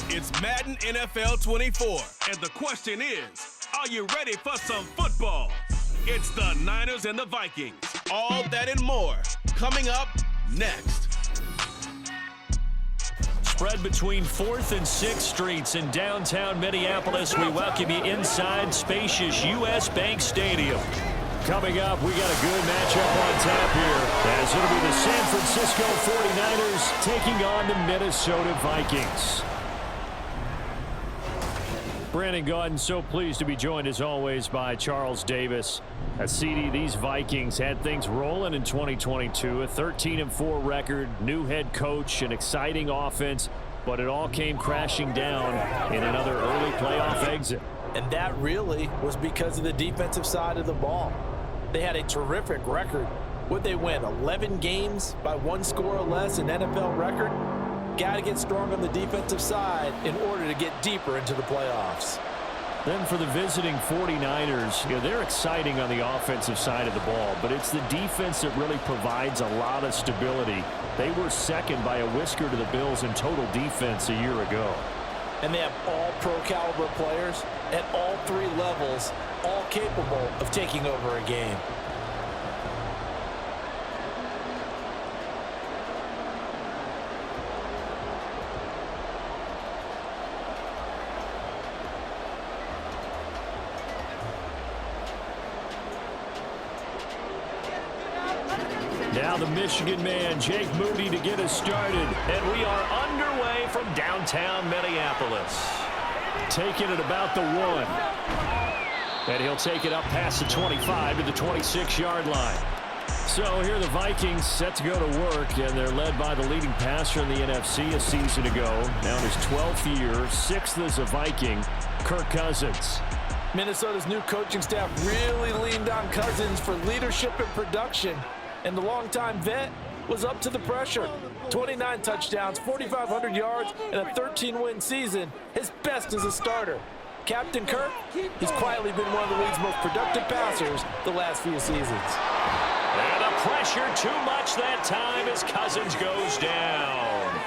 It's Madden NFL 24, and the question is, are you ready for some football? It's the Niners and the Vikings. All that and more coming up next. Spread between 4th and 6th Streets in downtown Minneapolis. We welcome you inside spacious U.S. Bank Stadium. Coming up, we got a good matchup on tap here, as it'll be the San Francisco 49ers taking on the Minnesota Vikings. Brandon Gaudin, so pleased to be joined as always by Charles Davis. CD, these Vikings had things rolling in 2022, a 13-4 record, new head coach, an exciting offense, but it all came crashing down in another early playoff exit. And that really was because of the defensive side of the ball. They had a terrific record. Would they win 11 games by 1 score or less, an NFL record? Got to get strong on the defensive side in order to get deeper into the playoffs. Then for the visiting 49ers, they're exciting on the offensive side of the ball, but it's the defense that really provides a lot of stability. They were second by a whisker to the Bills in total defense a year ago. And they have all pro-caliber players at all 3 levels, all capable of taking over a game. Now the Michigan man, Jake Moody, to get us started. And we are underway from downtown Minneapolis. Taking it about the 1. And he'll take it up past the 25 to the 26-yard line. So here are the Vikings set to go to work, and they're led by the leading passer in the NFC a season ago. Now in his 12th year, 6th as a Viking, Kirk Cousins. Minnesota's new coaching staff really leaned on Cousins for leadership and production. And the longtime vet was up to the pressure. 29 touchdowns, 4,500 yards, and a 13-win season, his best as a starter. Captain Kirk, he's quietly been one of the league's most productive passers the last few seasons. And the pressure too much that time as Cousins goes down.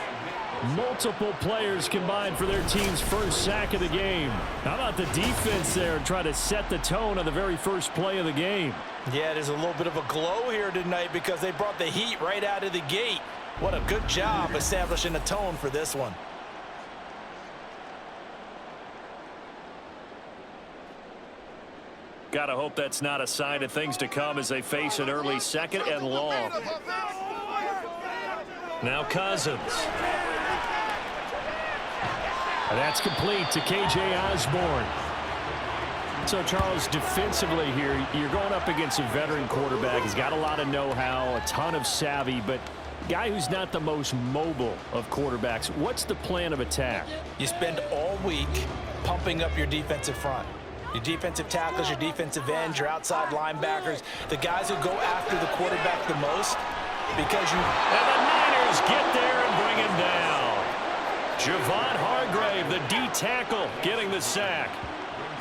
Multiple players combined for their team's first sack of the game. How about the defense there try to set the tone on the very first play of the game? Yeah, there's a little bit of a glow here tonight because they brought the heat right out of the gate. What a good job establishing a tone for this one. Gotta hope that's not a sign of things to come as they face an early 2nd and long. Now Cousins. And that's complete to K.J. Osborne. So, Charles, defensively here, you're going up against a veteran quarterback. He's got a lot of know-how, a ton of savvy, but a guy who's not the most mobile of quarterbacks. What's the plan of attack? You spend all week pumping up your defensive front. Your defensive tackles, your defensive ends, your outside linebackers, the guys who go after the quarterback the most because you... And the Niners get there and bring him down. Javon Hargrave, the D-tackle, getting the sack.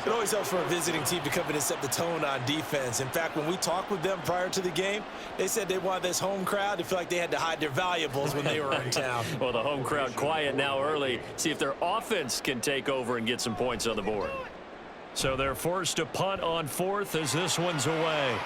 It always helps for a visiting team to come in and set the tone on defense. In fact, when we talked with them prior to the game, they said they wanted this home crowd to feel like they had to hide their valuables when they were in town. Well, the home crowd quiet now early. See if their offense can take over and get some points on the board. So they're forced to punt on 4th as this one's away.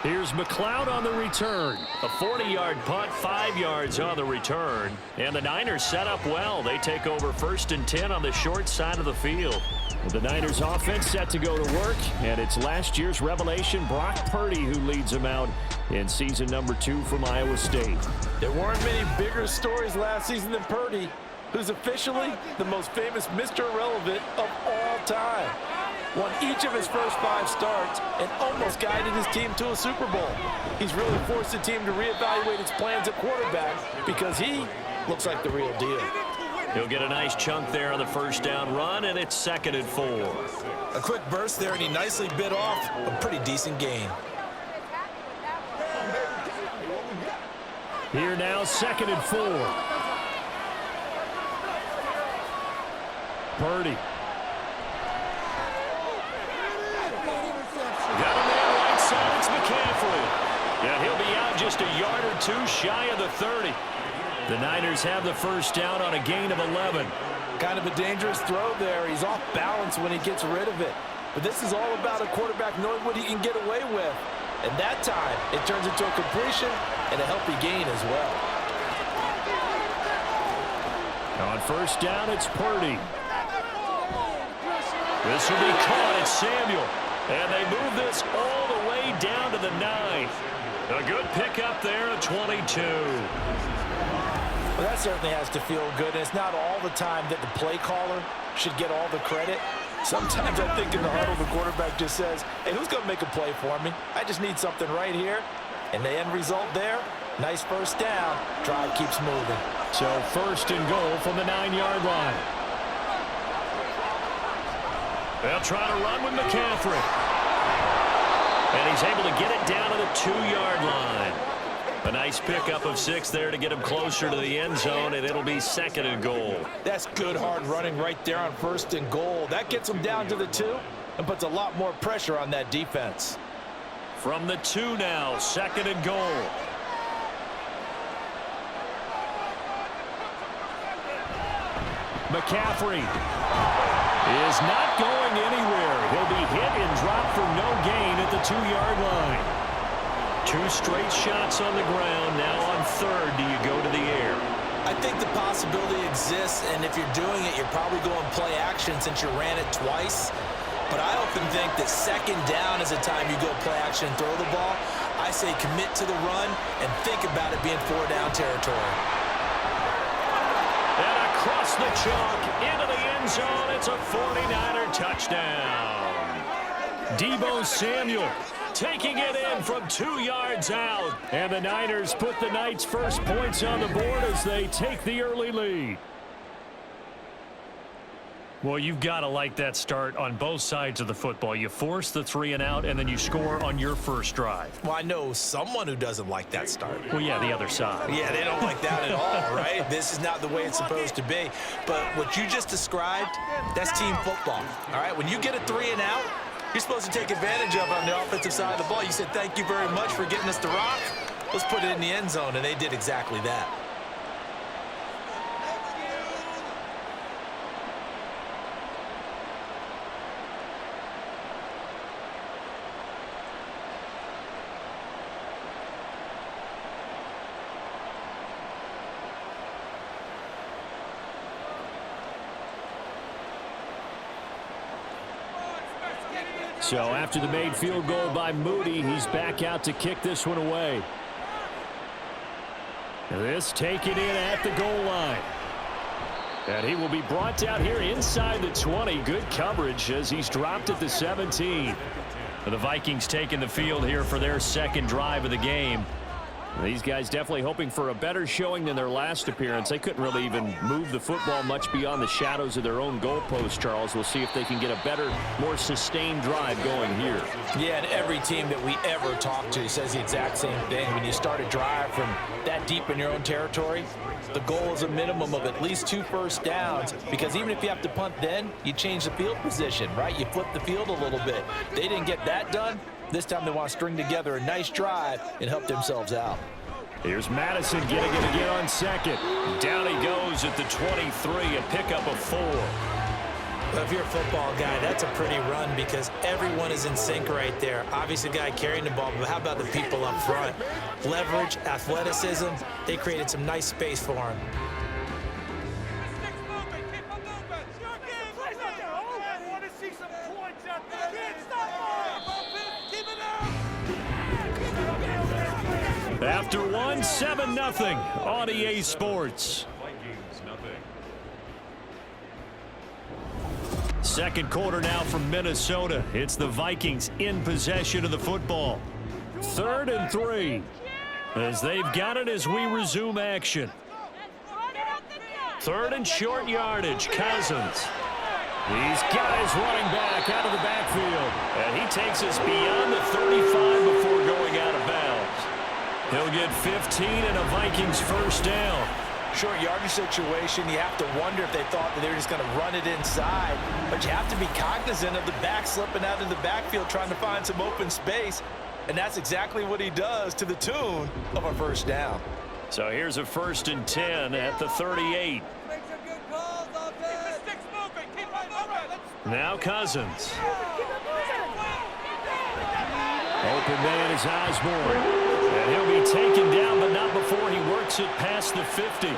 Here's McLeod on the return. A 40-yard punt, 5 yards on the return. And the Niners set up well. They take over 1st and 10 on the short side of the field. The Niners offense set to go to work, and it's last year's revelation, Brock Purdy, who leads them out in season number 2 from Iowa State. There weren't many bigger stories last season than Purdy, who's officially the most famous Mr. Irrelevant of all time. Won each of his first 5 starts and almost guided his team to a Super Bowl. He's really forced the team to reevaluate its plans at quarterback because he looks like the real deal. He'll get a nice chunk there on the first down run, and it's 2nd and 4. A quick burst there, and he nicely bit off a pretty decent gain. Here now, 2nd and 4. Purdy. Got a man right side. It's McCaffrey. Yeah, he'll be out just a yard or or two shy of the 30. The Niners have the first down on a gain of 11. Kind of a dangerous throw there. He's off balance when he gets rid of it. But this is all about a quarterback knowing what he can get away with. And that time, it turns into a completion and a healthy gain as well. On first down, it's Purdy. This will be caught. It's Samuel. And they move this all the way down to the 9. A good pickup there at 22. Well, that certainly has to feel good. And it's not all the time that the play caller should get all the credit. Sometimes I think in the huddle, the quarterback just says, hey, who's going to make a play for me? I just need something right here. And the end result there, nice first down. Drive keeps moving. So first and goal from the 9-yard line. They'll try to run with McCaffrey. And he's able to get it down to the 2-yard line. A nice pickup of 6 there to get him closer to the end zone, and it'll be second and goal. That's good hard running right there on first and goal. That gets him down to the 2 and puts a lot more pressure on that defense. From the 2 now, second and goal. McCaffrey is not going anywhere. He'll be hit and dropped for no gain at the 2-yard line. 2 straight shots on the ground. Now on third, do you go to the air? I think the possibility exists, and if you're doing it, you're probably going play action since you ran it twice. But I often think that second down is a time you go play action and throw the ball. I say commit to the run and think about it being 4-down territory. And across the chalk, into the end zone, it's a 49er touchdown. Deebo Samuel taking it in from 2 yards out. And the Niners put the Knights' first points on the board as they take the early lead. Well, you've got to like that start on both sides of the football. You force the 3 and out, and then you score on your first drive. Well, I know someone who doesn't like that start. Well, yeah, the other side. Yeah, they don't like that at all, right? This is not the way it's supposed to be. But what you just described, that's team football, all right? When you get a 3 and out, you're supposed to take advantage of it on the offensive side of the ball. You said, thank you very much for getting us the rock. Let's put it in the end zone, and they did exactly that. So after the made field goal by Moody, he's back out to kick this one away. This taken in at the goal line. And he will be brought down here inside the 20. Good coverage as he's dropped at the 17. The Vikings taking the field here for their second drive of the game. These guys definitely hoping for a better showing than their last appearance. They couldn't really even move the football much beyond the shadows of their own goalpost, Charles. We'll see if they can get a better, more sustained drive going here. Yeah, and every team that we ever talk to says the exact same thing. When you start a drive from that deep in your own territory, the goal is a minimum of at least 2 first downs, because even if you have to punt then, you change the field position, right? You flip the field a little bit. They didn't get that done. This time they want to string together a nice drive and help themselves out. Here's Madison getting it again on second. Down he goes at the 23, a pickup of 4. Well, if you're a football guy, that's a pretty run because everyone is in sync right there. Obviously, the guy carrying the ball, but how about the people up front? Leverage, athleticism, they created some nice space for him. After one, 7-0 on EA Sports. Second quarter now from Minnesota. It's the Vikings in possession of the football. 3rd and 3 as they've got it as we resume action. 3rd and short yardage. Cousins. He's got his running back out of the backfield. And he takes us beyond the 35 before going out of bounds. He'll get 15 and a Vikings first down. Short yardage situation, you have to wonder if they thought that they were just going to run it inside. But you have to be cognizant of the back slipping out of the backfield trying to find some open space. And that's exactly what he does to the tune of a first down. So here's a 1st and 10 at the 38. Now Cousins. Open man is Osborne. And he'll be taken down, but not before he works it past the 50.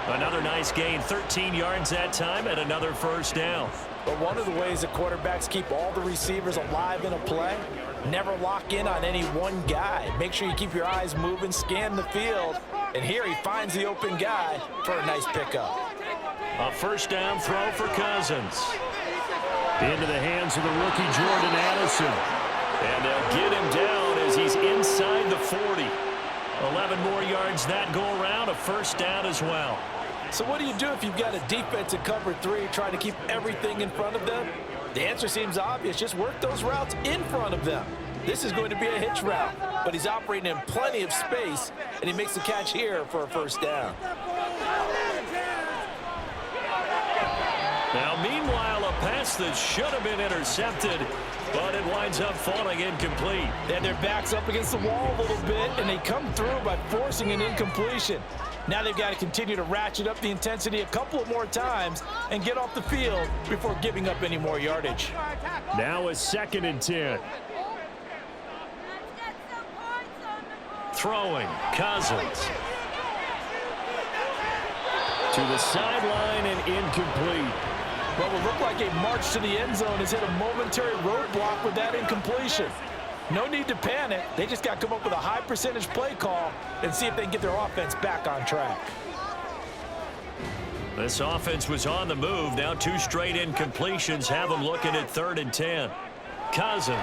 Another nice gain, 13 yards that time, and another first down. But one of the ways that quarterbacks keep all the receivers alive in a play, never lock in on any one guy. Make sure you keep your eyes moving, scan the field, and here he finds the open guy for a nice pickup. A first down throw for Cousins. Into the hands of the rookie Jordan Addison. And they'll get him down as he's inside the 40. 11 more yards that go around, a first down as well. So what do you do if you've got a defense in cover 3 trying to keep everything in front of them? The answer seems obvious. Just work those routes in front of them. This is going to be a hitch route, but he's operating in plenty of space, and he makes the catch here for a first down. Now, meanwhile, a pass that should have been intercepted, but it winds up falling incomplete. And their back's up against the wall a little bit, and they come through by forcing an incompletion. Now they've got to continue to ratchet up the intensity a couple of more times and get off the field before giving up any more yardage. Now a 2nd and 10. Throwing, Cousins. To the sideline and incomplete. What will look like a march to the end zone has hit a momentary roadblock with that incompletion. No need to panic. They just got to come up with a high percentage play call and see if they can get their offense back on track. This offense was on the move. Now 2 straight incompletions have them looking at 3rd and 10. Cousins.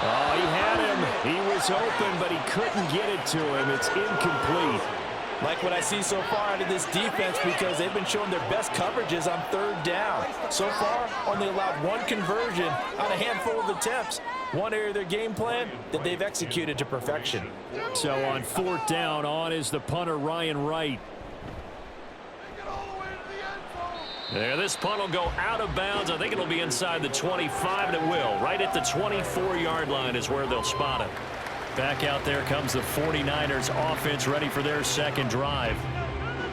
Oh, he had him. He was open, but he couldn't get it to him. It's incomplete. Like what I see so far out of this defense, because they've been showing their best coverages on 3rd down. So far, only allowed 1 conversion on a handful of attempts. One area of their game plan that they've executed to perfection. So on 4th down, on is the punter, Ryan Wright. There, this punt will go out of bounds. I think it'll be inside the 25, and it will. Right at the 24-yard line is where they'll spot it. Back out there comes the 49ers offense, ready for their 2nd drive.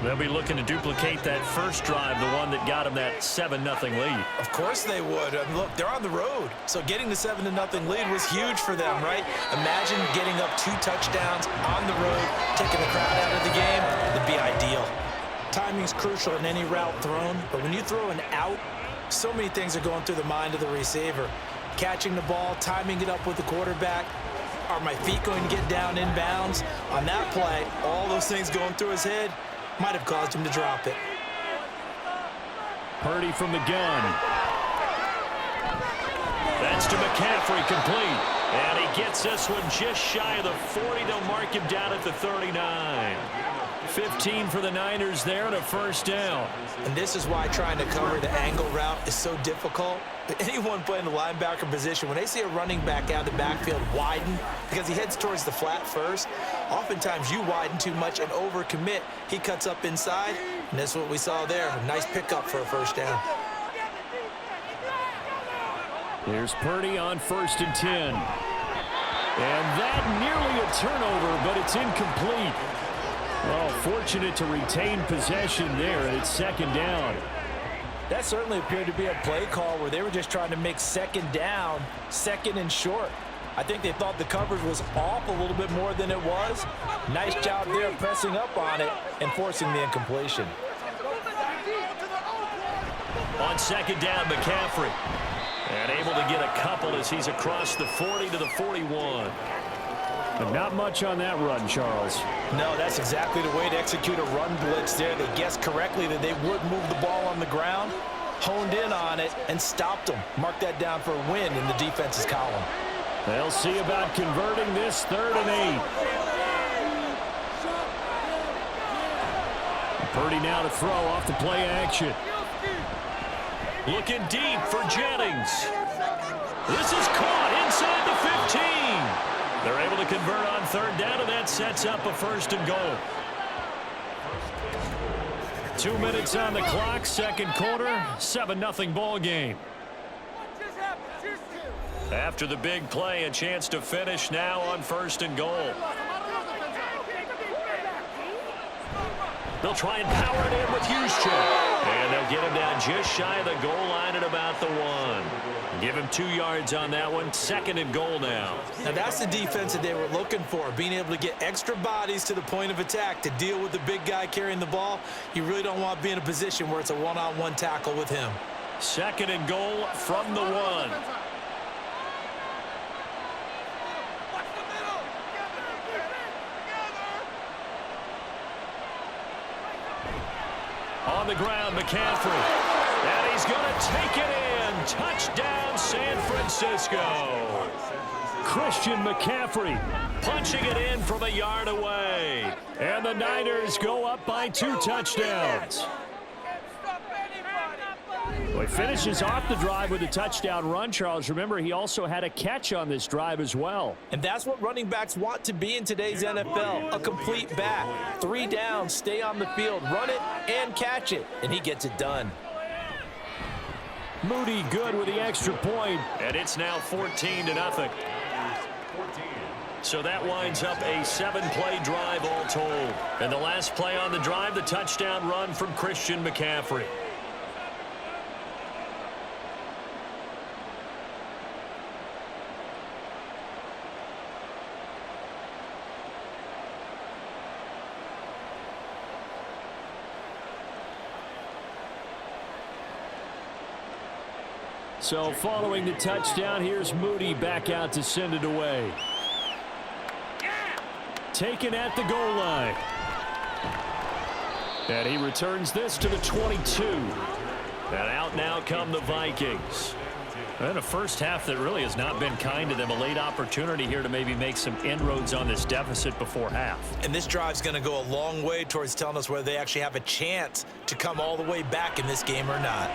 They'll be looking to duplicate that first drive, the one that got them that 7-0 lead. Of course they would. Look, they're on the road. So getting the 7-0 lead was huge for them, right? Imagine getting up 2 touchdowns on the road, taking the crowd out of the game. It'd be ideal. Timing's crucial in any route thrown, but when you throw an out, so many things are going through the mind of the receiver. Catching the ball, timing it up with the quarterback. Are my feet going to get down in bounds? On that play, all those things going through his head might have caused him to drop it. Purdy from the gun. That's to McCaffrey, complete. And he gets this one just shy of the 40. They'll mark him down at the 39. 15 for the Niners there and a first down. And this is why trying to cover the angle route is so difficult. Anyone playing the linebacker position, when they see a running back out of the backfield widen, because he heads towards the flat first, oftentimes you widen too much and overcommit. He cuts up inside, and that's what we saw there. A nice pickup for a first down. Here's Purdy on 1st and 10. And that nearly a turnover, but it's incomplete. Well, fortunate to retain possession there. It's 2nd down. That certainly appeared to be a play call where they were just trying to make 2nd down, 2nd and short. I think they thought the coverage was off a little bit more than it was. Nice job there pressing up on it and forcing the incompletion. On 2nd down, McCaffrey. And able to get a couple as he's across the 40 to the 41. But not much on that run, Charles. No, that's exactly the way to execute a run blitz there. They guessed correctly that they would move the ball on the ground, honed in on it, and stopped them. Mark that down for a win in the defense's column. They'll see about converting this 3rd and 8. Purdy now to throw off the play action. Looking deep for Jennings. This is caught inside the 15. They're able to convert on 3rd down, and that sets up a 1st and goal. 2 minutes on the clock, 2nd quarter, 7-0 ball game. After the big play, a chance to finish now on 1st and goal. They'll try and power it in with Juszczyk. And they'll get him down just shy of the goal line at about the 1. Give him 2 yards on that one. 2nd and goal now. Now that's the defense that they were looking for, being able to get extra bodies to the point of attack to deal with the big guy carrying the ball. You really don't want to be in a position where it's a one-on-one tackle with him. 2nd and goal from the 1. On the ground, McCaffrey. And he's going to take it in. Touchdown, San Francisco. Christian McCaffrey punching it in from a yard away. And the Niners go up by 2 touchdowns. Well, he finishes off the drive with a touchdown run, Charles. Remember, he also had a catch on this drive as well. And that's what running backs want to be in today's NFL, a complete back. 3 downs, stay on the field, run it and catch it, and he gets it done. Moody good with the extra point, and it's now 14-0. So that winds up a 7-play drive all told. And the last play on the drive, the touchdown run from Christian McCaffrey. So following the touchdown, here's Moody back out to send it away. Taken at the goal line. And he returns this to the 22. And out now come the Vikings. And a first half that really has not been kind to them. A late opportunity here to maybe make some inroads on this deficit before half. And this drive's going to go a long way towards telling us whether they actually have a chance to come all the way back in this game or not.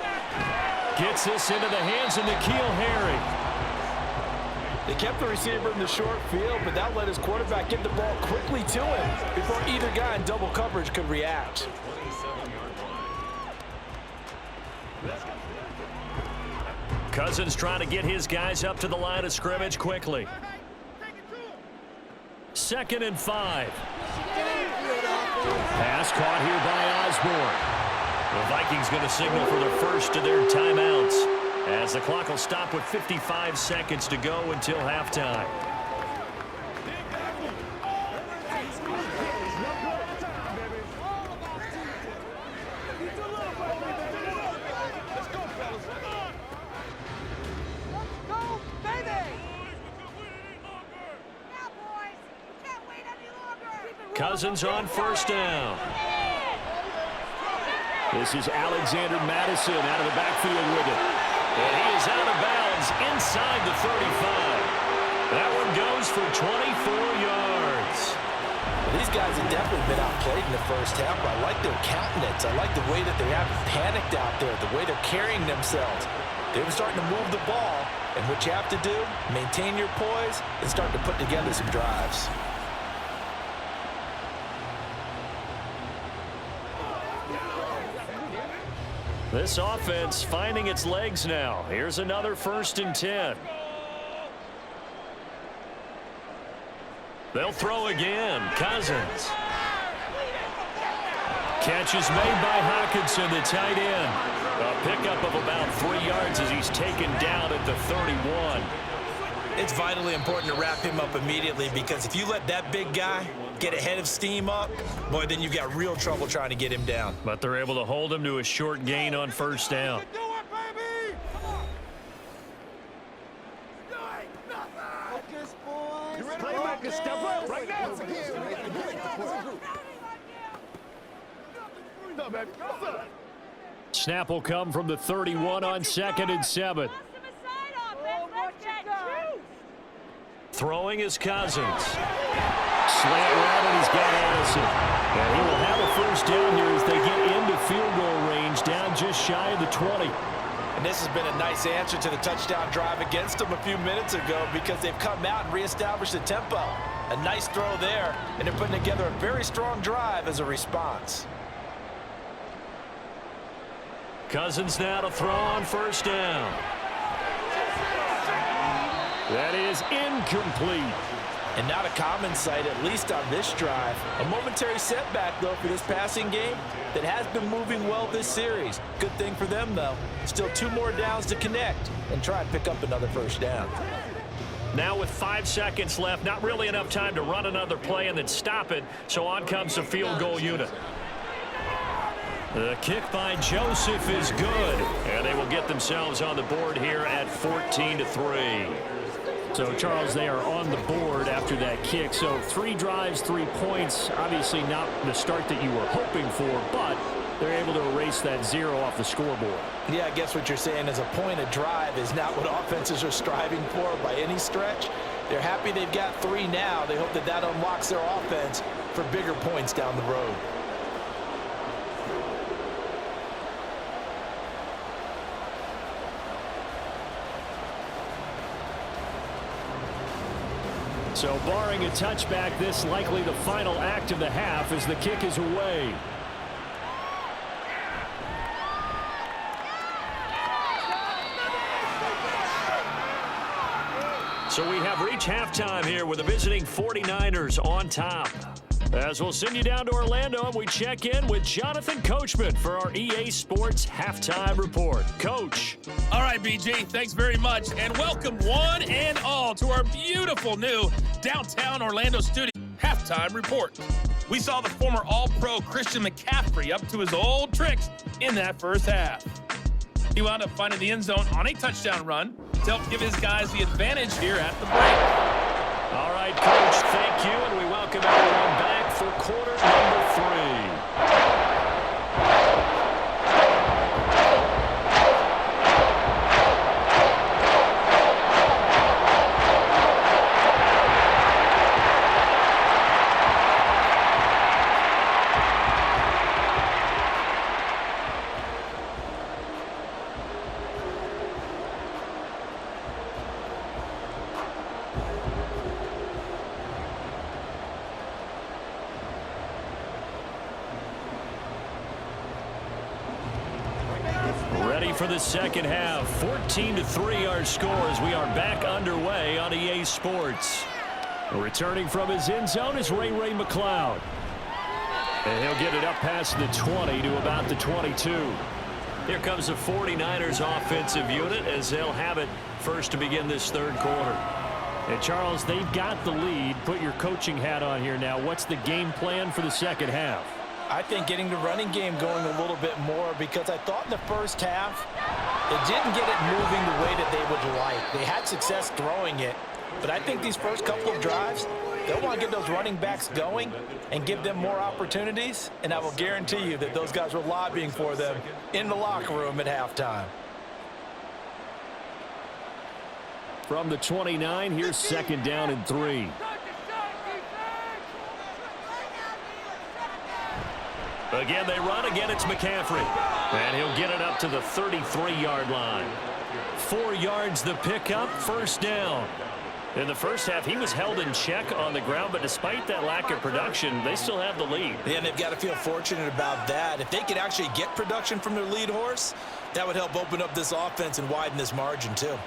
Gets this into the hands of N'Keal Harry. They kept the receiver in the short field, but that let his quarterback get the ball quickly to him before either guy in double coverage could react. Cousins trying to get his guys up to the line of scrimmage quickly. 2nd and 5. Pass caught here by Osborne. The Vikings going to signal for the first of their timeouts as the clock will stop with 55 seconds to go until halftime. Cousins on 1st down. This is Alexander Madison out of the backfield with it. And he is out of bounds inside the 35. That one goes for 24 yards. Well, these guys have definitely been outplayed in the first half, but I like their countenance. I like the way that they haven't panicked out there, the way they're carrying themselves. They were starting to move the ball, and what you have to do, maintain your poise and start to put together some drives. This offense finding its legs now. Here's another 1st and 10. They'll throw again. Cousins. Catch is made by Hockenson, the tight end. A pickup of about 3 yards as he's taken down at the 31. It's vitally important to wrap him up immediately, because if you let that big guy get ahead of steam up, boy, then you've got real trouble trying to get him down. But they're able to hold him to a short gain on 1st down. Snap will come from the 31 on 2nd and 7. Throwing is Cousins. Slant route, and he's got Addison. And he will have a 1st down here as they get into field goal range, down just shy of the 20. And this has been a nice answer to the touchdown drive against them a few minutes ago, because they've come out and reestablished the tempo. A nice throw there, and they're putting together a very strong drive as a response. Cousins now to throw on 1st down. That is incomplete. And not a common sight, at least on this drive. A momentary setback, though, for this passing game that has been moving well this series. Good thing for them, though. Still 2 more downs to connect and try and pick up another first down. Now with 5 seconds left, not really enough time to run another play and then stop it, so on comes the field goal unit. The kick by Joseph is good, and they will get themselves on the board here at 14-3. So, Charles, they are on the board after that kick. So 3 drives, 3 points. Obviously not the start that you were hoping for, but they're able to erase that 0 off the scoreboard. Yeah, I guess what you're saying is a point a drive is not what offenses are striving for by any stretch. They're happy they've got 3 now. They hope that that unlocks their offense for bigger points down the road. So barring a touchback, this likely the final act of the half as the kick is away. So we have reached halftime here with the visiting 49ers on top. As we'll send you down to Orlando, and we check in with Jonathan Coachman for our EA Sports Halftime Report. Coach. All right, BG, thanks very much, and welcome one and all to our beautiful new downtown Orlando studio Halftime Report. We saw the former All-Pro Christian McCaffrey up to his old tricks in that first half. He wound up finding the end zone on a touchdown run to help give his guys the advantage here at the break. All right, Coach, thank you, and we welcome everyone back for quarter number 3. For the second half, 14-3 our score as we are back underway on EA Sports. Returning from his end zone is Ray McCloud. And he'll get it up past the 20 to about the 22. Here comes the 49ers offensive unit as they'll have it first to begin this third quarter. And Charles, they've got the lead. Put your coaching hat on here now. What's the game plan for the second half? I think getting the running game going a little bit more, because I thought in the first half they didn't get it moving the way that they would like. They had success throwing it, but I think these first couple of drives, they'll want to get those running backs going and give them more opportunities, and I will guarantee you that those guys were lobbying for them in the locker room at halftime. From the 29, here's second down and 3. Again, they run. Again, it's McCaffrey. And he'll get it up to the 33-yard line. 4 yards the pickup, first down. In the first half, he was held in check on the ground, but despite that lack of production, they still have the lead. Yeah, and they've got to feel fortunate about that. If they could actually get production from their lead horse, that would help open up this offense and widen this margin, too.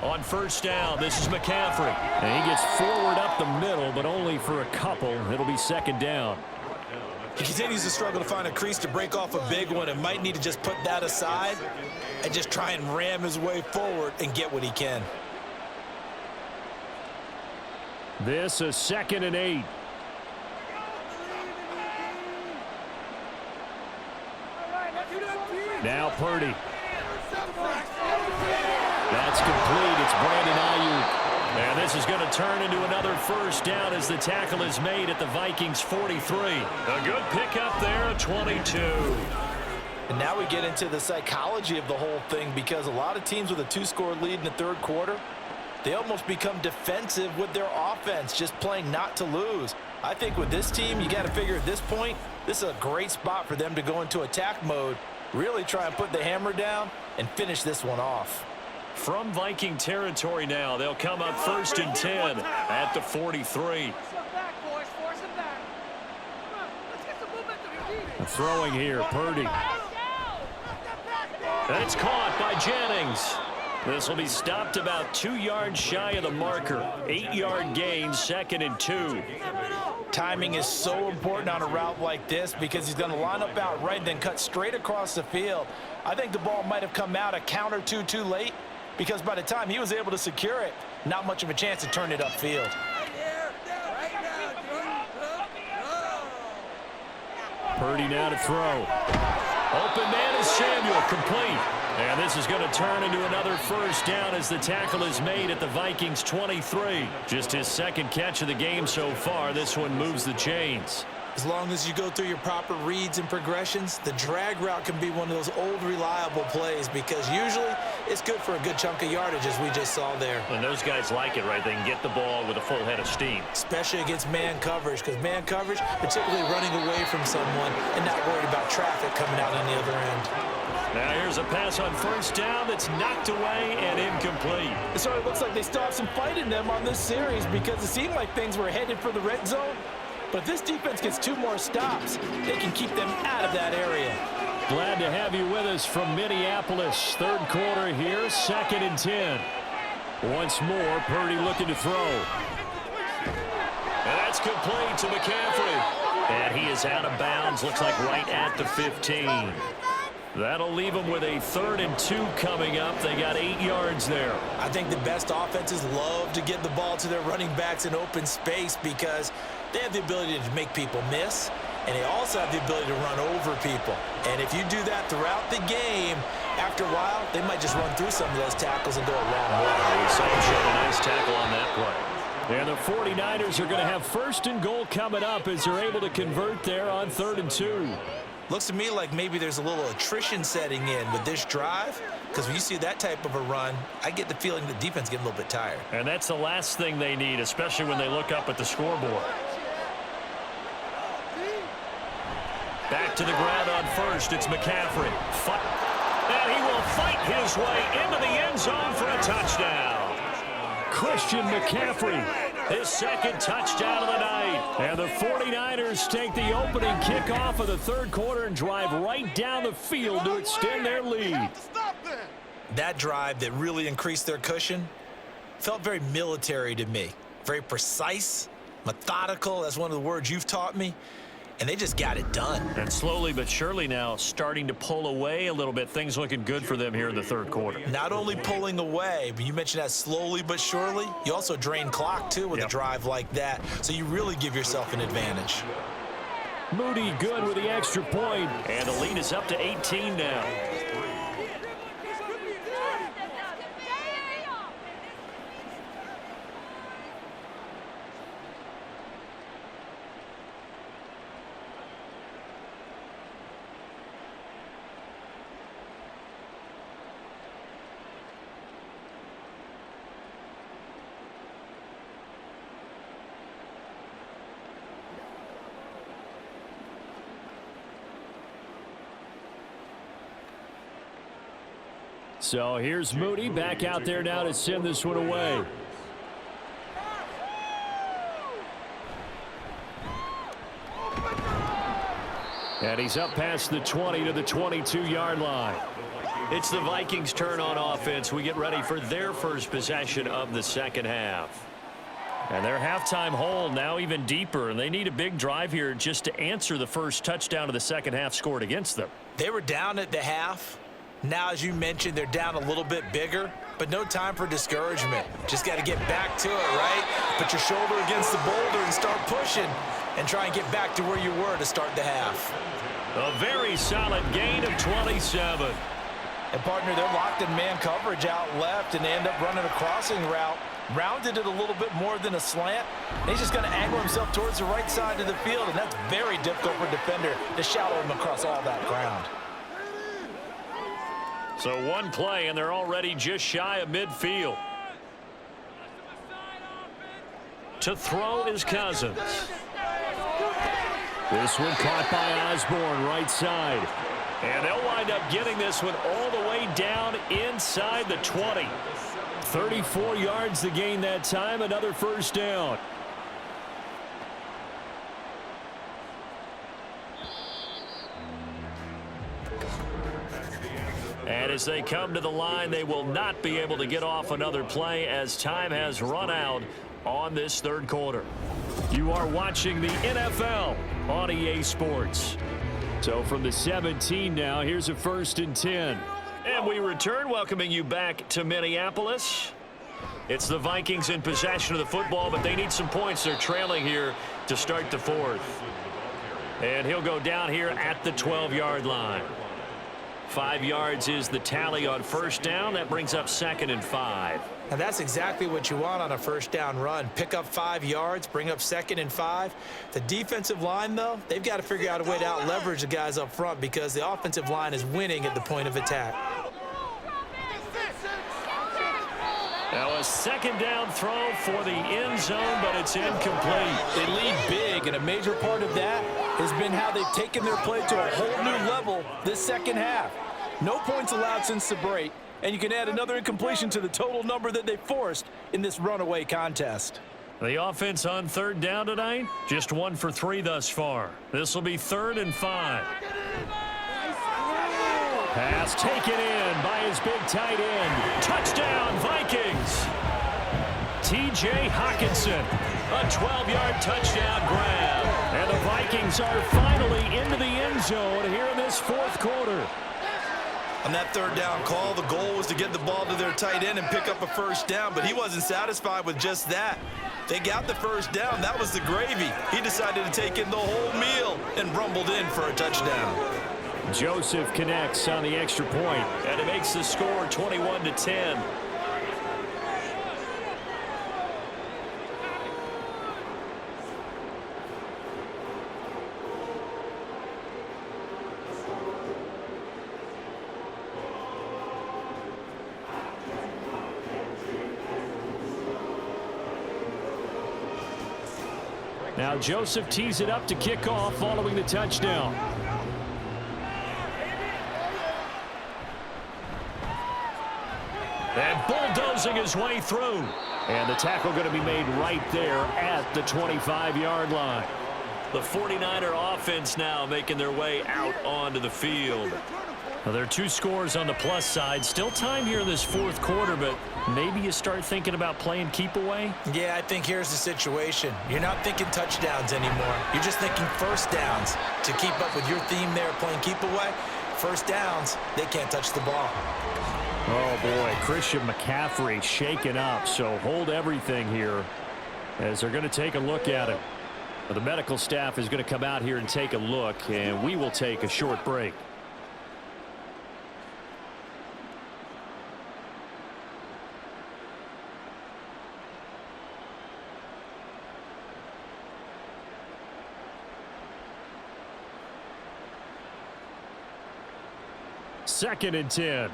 On first down, this is McCaffrey. And he gets forward up the middle, but only for a couple. It'll be second down. He continues to struggle to find a crease to break off a big one and might need to just put that aside and just try and ram his way forward and get what he can. This is 2nd and 8. Now Purdy. That's complete. It's Brandon Ayuk. And this is going to turn into another first down as the tackle is made at the Vikings 43. A good pickup there at 22. And now we get into the psychology of the whole thing, because a lot of teams with a 2-score lead in the third quarter, they almost become defensive with their offense, just playing not to lose. I think with this team, you got to figure at this point, this is a great spot for them to go into attack mode, really try and put the hammer down and finish this one off. From Viking territory now, they'll come up 1st and 10 at the 43. Throwing here, Purdy. And it's caught by Jennings. This will be stopped about 2 yards shy of the marker. 8-yard gain, 2nd and 2. Timing is so important on a route like this because he's going to line up out right and then cut straight across the field. I think the ball might have come out a count or two too late because by the time he was able to secure it, not much of a chance to turn it upfield. Purdy now to throw. Open man is Samuel, complete. And this is going to turn into another first down as the tackle is made at the Vikings 23. Just his 2nd catch of the game so far. This one moves the chains. As long as you go through your proper reads and progressions, the drag route can be one of those old reliable plays because usually it's good for a good chunk of yardage as we just saw there. And those guys like it, right? They can get the ball with a full head of steam. Especially against man coverage because man coverage, particularly running away from someone and not worried about traffic coming out on the other end. Now here's a pass on first down that's knocked away and incomplete. So it looks like they still have some fight in them on this series because it seemed like things were headed for the red zone. But if this defense gets 2 more stops, they can keep them out of that area. Glad to have you with us from Minneapolis. 3rd quarter here, 2nd and 10. Once more, Purdy looking to throw. And that's complete to McCaffrey. And he is out of bounds, looks like right at the 15. That'll leave them with a 3rd and 2 coming up. They got 8 yards there. I think the best offenses love to get the ball to their running backs in open space because they have the ability to make people miss, and they also have the ability to run over people. And if you do that throughout the game, after a while, they might just run through some of those tackles and go a long way. We saw him show a nice tackle on that play. And the 49ers are going to have 1st and goal coming up as they're able to convert there on 3rd and 2. Looks to me like maybe there's a little attrition setting in with this drive because when you see that type of a run, I get the feeling the defense getting a little bit tired. And that's the last thing they need, especially when they look up at the scoreboard. Back to the ground on first. It's McCaffrey. And he will fight his way into the end zone for a touchdown. Christian McCaffrey, his 2nd touchdown of the night. And the 49ers take the opening kickoff of the 3rd quarter and drive right down the field to extend their lead. That drive that really increased their cushion felt very military to me. Very precise, methodical. That's one of the words you've taught me. And they just got it done. And slowly but surely now starting to pull away a little bit. Things looking good for them here in the 3rd quarter. Not only pulling away, but you mentioned that slowly but surely. You also drain clock, too, with a drive like that. So you really give yourself an advantage. Moody good with the extra point. And the lead is up to 18 now. So here's Moody back out there now to send this one away. And he's up past the 20 to the 22-yard line. It's the Vikings' turn on offense. We get ready for their first possession of the 2nd half. And their halftime hole now even deeper, and they need a big drive here just to answer the first touchdown of the 2nd half scored against them. They were down at the half. Now, as you mentioned, they're down a little bit bigger, but no time for discouragement. Just got to get back to it, right? Put your shoulder against the boulder and start pushing and try and get back to where you were to start the half. A very solid gain of 27. And, partner, they're locked in man coverage out left, and they end up running a crossing route. Rounded it a little bit more than a slant. And he's just going to angle himself towards the right side of the field, and that's very difficult for a defender to shadow him across all that ground. So one play, and they're already just shy of midfield. To throw is Cousins. This one caught by Osborne, right side. And they'll wind up getting this one all the way down inside the 20. 34 yards to gain that time, another first down. And as they come to the line, they will not be able to get off another play as time has run out on this third quarter. You are watching the NFL on EA Sports. So from the 17 now, here's a 1st and 10. And we return, welcoming you back to Minneapolis. It's the Vikings in possession of the football, but they need some points. They're trailing here to start the fourth. And he'll go down here at the 12-yard line. 5 yards is the tally on first down. That brings up 2nd and 5. And that's exactly what you want on a first down run. Pick up 5 yards, bring up 2nd and 5. The defensive line, though, they've got to figure out a way to out-leverage the guys up front because the offensive line is winning at the point of attack. Now a 2nd down throw for the end zone, but it's incomplete. They lead big, and a major part of that has been how they've taken their play to a whole new level this second half. No points allowed since the break, and you can add another incompletion to the total number that they forced in this runaway contest. The offense on 3rd down tonight, just 1 for 3 thus far. This will be 3rd and 5. Pass taken in by his big tight end. Touchdown, Vikings. T.J. Hockenson, a 12-yard touchdown grab. And the Vikings are finally into the end zone here in this fourth quarter. On that 3rd down call, the goal was to get the ball to their tight end and pick up a first down, but he wasn't satisfied with just that. They got the first down. That was the gravy. He decided to take in the whole meal and rumbled in for a touchdown. Joseph connects on the extra point, and it makes the score 21-10. Now Joseph tees it up to kick off following the touchdown. And bulldozing his way through. And the tackle going to be made right there at the 25-yard line. The 49er offense now making their way out onto the field. Now, there are 2 scores on the plus side. Still time here in this fourth quarter, but maybe you start thinking about playing keep away? Yeah, I think here's the situation. You're not thinking touchdowns anymore. You're just thinking first downs. To keep up with your theme there, playing keep away, first downs, they can't touch the ball. Oh, boy, Christian McCaffrey shaken up, so hold everything here as they're going to take a look at it. The medical staff is going to come out here and take a look, and we will take a short break. Second and 10.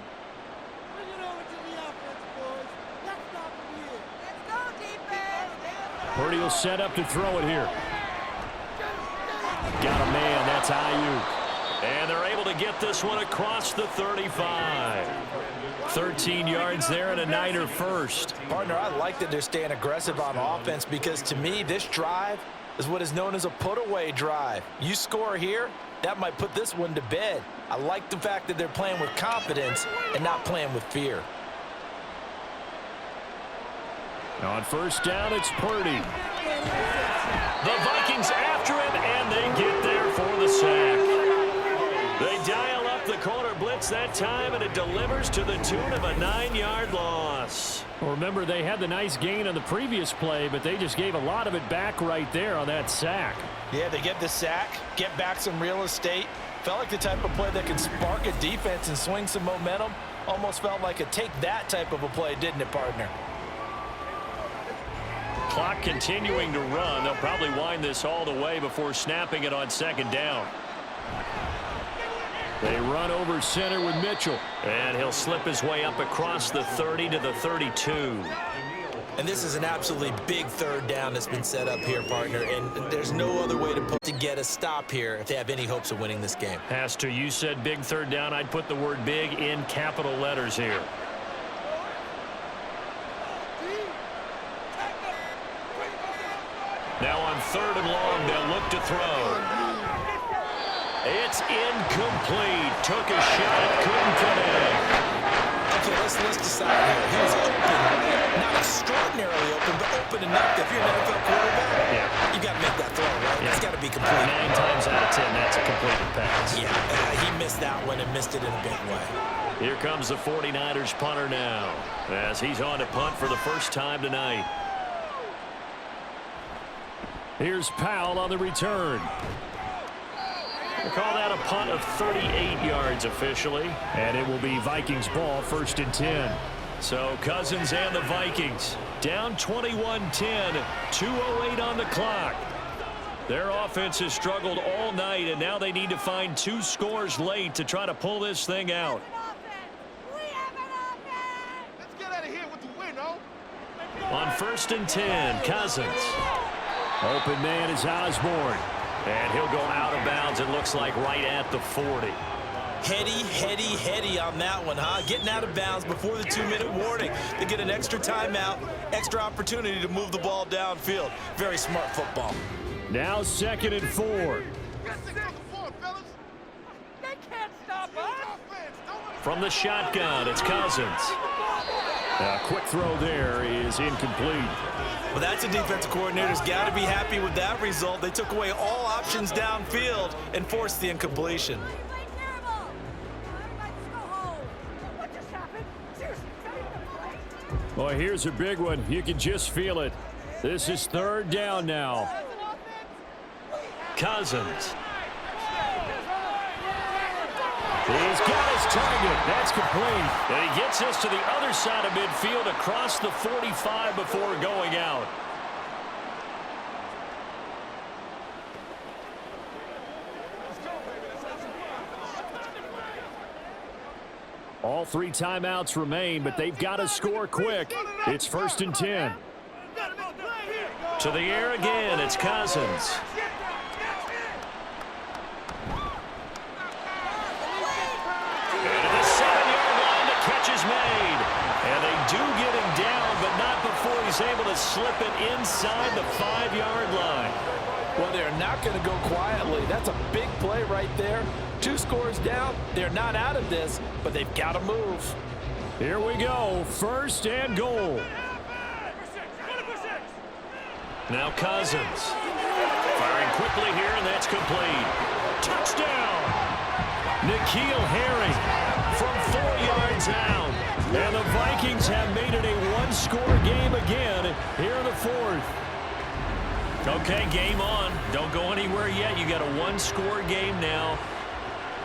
Purdy will set up to throw it here. Got a man, that's Ayuk. And they're able to get this one across the 35. 13 yards there and a Niner first. Partner, I like that they're staying aggressive on offense because to me, this drive is what is known as a put-away drive. You score here, that might put this one to bed. I like the fact that they're playing with confidence and not playing with fear. On first down, it's Purdy. The Vikings after him, and they get there for the sack. They dial up the corner blitz that time, and it delivers to the tune of a 9-yard loss. Well, remember, they had the nice gain on the previous play, but they just gave a lot of it back right there on that sack. Yeah, they get the sack, get back some real estate. Felt like the type of play that can spark a defense and swing some momentum. Almost felt like a take that type of a play, didn't it, partner? Clock continuing to run. They'll probably wind this all the way before snapping it on second down. They run over center with Mitchell. And he'll slip his way up across the 30 to the 32. And this is an absolutely big third down that's been set up here, partner. And there's no other way to get a stop here if they have any hopes of winning this game. Pastor, you said big third down. I'd put the word big in capital letters here. Now on 3rd and long, they'll look to throw. It's incomplete. Took a shot, couldn't connect. Okay, let's decide here. He was open, not extraordinarily open, but open enough that if you're an NFL quarterback, you got to make that throw, right? Yeah. It's got to be complete. 9 times out of 10, that's a completed pass. Yeah, he missed that one and missed it in a big way. Here comes the 49ers punter now, as he's on to punt for the first time tonight. Here's Powell on the return. We'll call that a punt of 38 yards officially, and it will be Vikings ball, 1st and 10. So Cousins and the Vikings down 21-10, 2:08 on the clock. Their offense has struggled all night, and now they need to find 2 scores late to try to pull this thing out. Let's get out of here with the win, oh. On 1st and 10, Cousins. Open man is Osborne. And he'll go out of bounds, it looks like, right at the 40. Heady on that one, huh? Getting out of bounds before the 2-minute warning. They get an extra timeout, extra opportunity to move the ball downfield. Very smart football. Now 2nd and 4. They can't stop us. From the shotgun, it's Cousins. A quick throw there is incomplete. Well, that's a defensive coordinator's got to be happy with that result. They took away all options downfield and forced the incompletion. Boy, here's a big one. You can just feel it. This is 3rd down now. Cousins. He's got his target. That's complete. And he gets us to the other side of midfield across the 45 before going out. All 3 timeouts remain, but they've got to score quick. It's 1st and 10. To the air again, it's Cousins. Made, and they do get him down, but not before he's able to slip it inside the 5-yard line. Well, they're not going to go quietly. That's a big play right there. 2 scores down. They're not out of this, but they've got to move. Here we go. 1st and goal. Now Cousins. Firing quickly here, and that's complete. Touchdown! N'Keal Harry from 4 yards out. And the Vikings have made it a 1-score game again here in the 4th. Okay, game on. Don't go anywhere yet. You got a 1-score game now.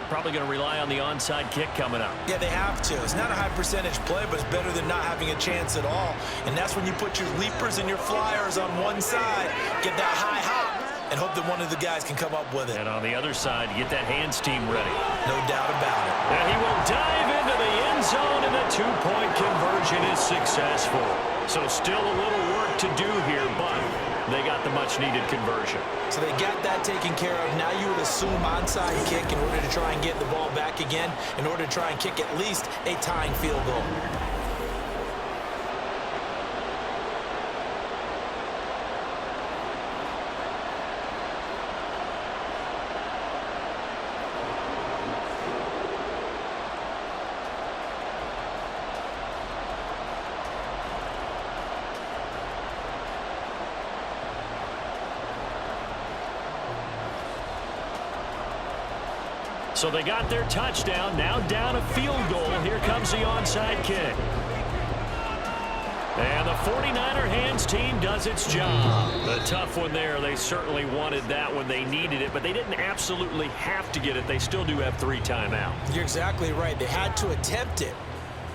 Probably going to rely on the onside kick coming up. Yeah, they have to. It's not a high percentage play, but it's better than not having a chance at all. And that's when you put your leapers and your flyers on one side, get that high hop, and hope that one of the guys can come up with it. And on the other side, get that hands team ready. No doubt about it. And he will dive into the end zone, and the 2-point conversion is successful. So still a little work to do here, but they got the much-needed conversion. So they got that taken care of. Now you would assume onside kick in order to try and get the ball back again, in order to try and kick at least a tying field goal. So they got their touchdown, now down a field goal. Here comes the onside kick. And the 49er hands team does its job. The tough one there. They certainly wanted that when they needed it, but they didn't absolutely have to get it. They still do have 3 timeouts. You're exactly right. They had to attempt it.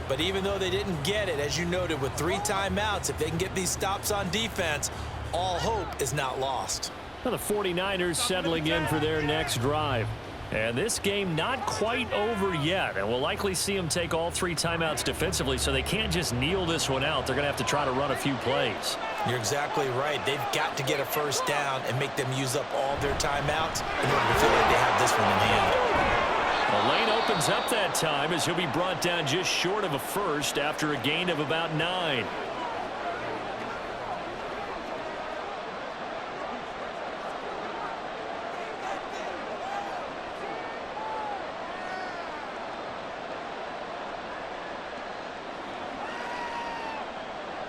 But even though they didn't get it, as you noted, with 3 timeouts, if they can get these stops on defense, all hope is not lost. Now the 49ers settling in for their next drive. And this game not quite over yet. And we'll likely see them take all 3 timeouts defensively, so they can't just kneel this one out. They're going to have to try to run a few plays. You're exactly right. They've got to get a first down and make them use up all their timeouts in order to feel like they have this one in hand. The lane opens up that time as he'll be brought down just short of a first after a gain of about 9.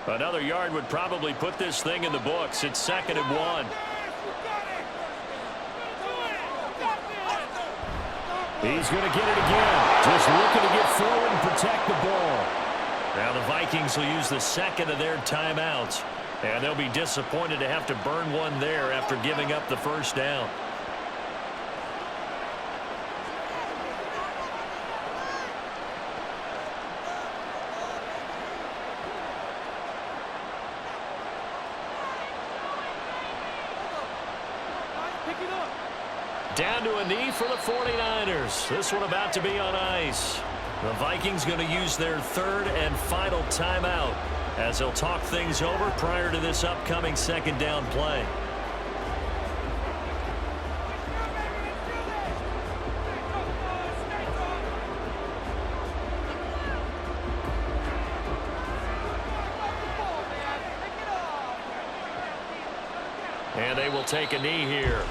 Another yard would probably put this thing in the books. It's 2nd and 1. He's going to get it again. Just looking to get forward and protect the ball. Now the Vikings will use the 2nd of their timeouts. And they'll be disappointed to have to burn one there after giving up the first down. Down to a knee for the 49ers. This one about to be on ice. The Vikings going to use their 3rd and final timeout as they'll talk things over prior to this upcoming 2nd down play. And they will take a knee here.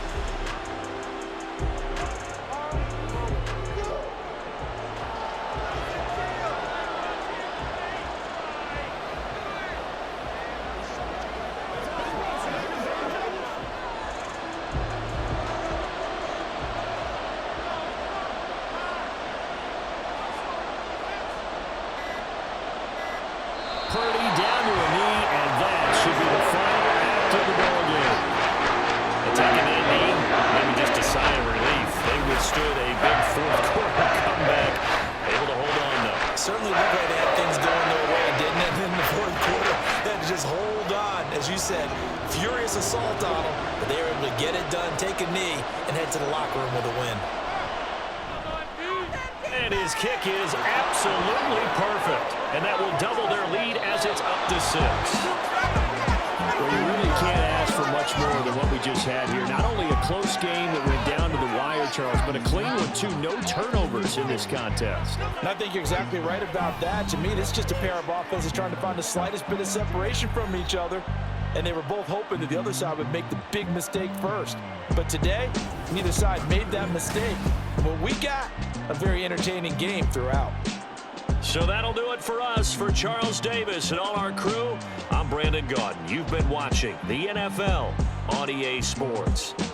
Certainly looked like they had things going their way, didn't it? In the 4th quarter, they had to just hold on, as you said, furious assault on them, but they were able to get it done, take a knee, and head to the locker room with a win. And his kick is absolutely perfect, and that will double their lead as it's up to 6. Well, you really can't ask for much more than what we just had here. Not only a close game that went down to the wire, Charles, but a clean one, too. No turnovers in this contest. And I think you're exactly right about that. To me, this is just a pair of offenses trying to find the slightest bit of separation from each other, and they were both hoping that the other side would make the big mistake first. But today, neither side made that mistake. What we got, a very entertaining game throughout. So that'll do it for us. For Charles Davis and all our crew, I'm Brandon Gaudin. You've been watching the NFL on EA Sports.